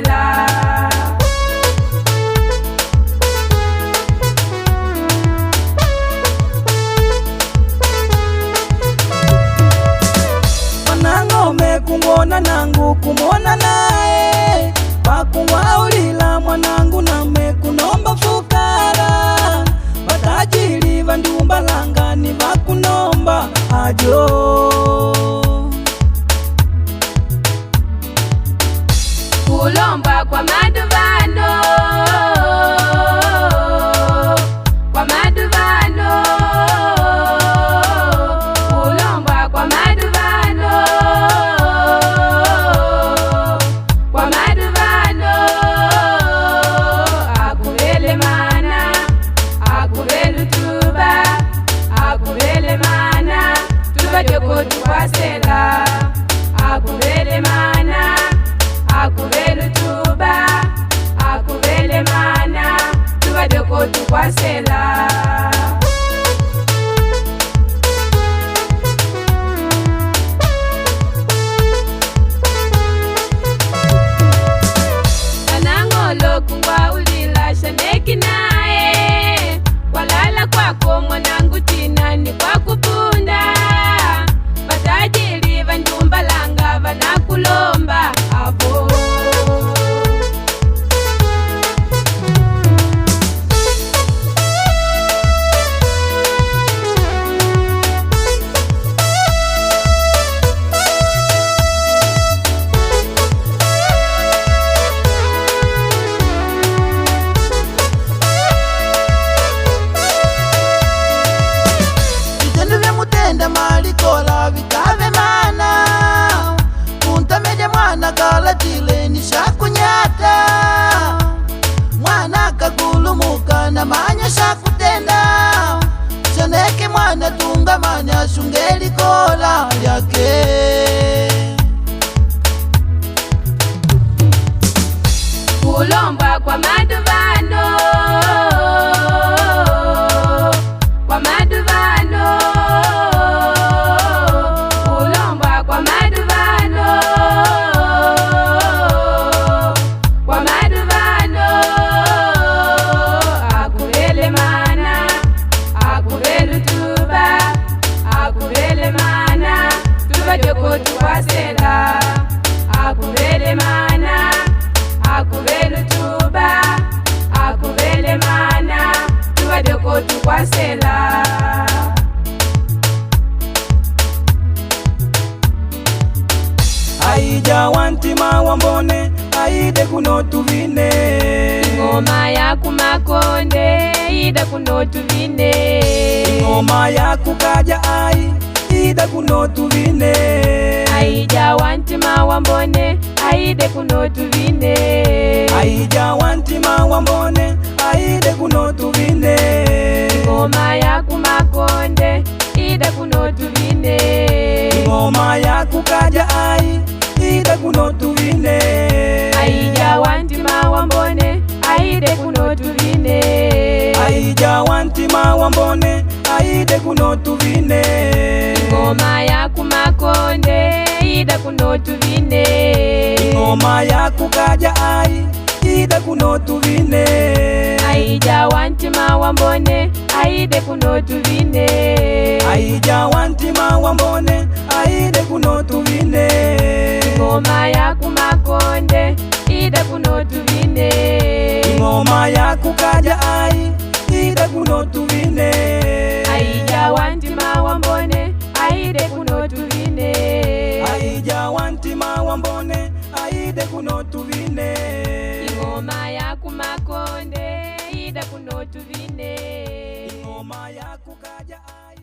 kwasela. Mwanang'ome kumwona nangu kumwona nae, pakuwaulila mwanangu name kunomba fukara, batajiri vandumbalanga ni vakunomba ajo. Kulomba kwa maduvano, kwa maduvano, kulomba kwa maduvano, kwa maduvano, akuvele mana, akuvele tuba, akuvele mana, tuba joko tukwasela, akuvele mana, akuvele tuba, akuvele mana, tuba joko tukwasela. Anang'olo kungwaulila shaneki nae, walala kwako mwanangu tina ni kwa kupunda, batajiri vandumbalanga vanakulomba avo. Malikola vikave mana, kuntameja mwana kalatile nishakunyata, mwana kagulumuka na manya shakutenda, shaneke mwana tungamani ashungeli kola lyake. Kulomba kwa maduvano, kwa maduvano, kulomba kwa maduvano, kwa maduvano, akuvele mana, akuvele tuba, akuvele mana, tuba joko tukwasela, akuvele mana, akuvele tuba, akuvele mana, tuba joko tukwasela. Aija wantima wambone, aide kuno tuvine, Ingoma ya kumakonde, ida kuno tuvine, ingoma ya kukaja ai, ida kuno tuvine. Aija wantima wambone, aide kuno tuvine, Aija wantima wambone, aide kuno tuvine, Ingoma ya kumakonde, ida kuno tuvine, ingoma ya kukaja ai, ida kuno tuvine. Aija wantima wambone, aide kuno tuvine, Aija wantima wambone, aide kuno tuvine, Ingoma ya kumakonde, ida kuno tuvine, ingoma ya kukaja ai, ida kuno tuvine. Aija wantima wambone, aide kuno tuvine, Aija wantima wambone, aide kuno tuvine, Ingoma ya kumakonde, ida kuno tuvine, ingoma ya kukaja ai, ida kuno tuvine. Aija wantima wambone, aide kuno tuvine, Aija wantima wambone, aide kuno tuvine, Ingoma ya kumakonde, ida kuno tuvine, ingoma ya kukaja ai.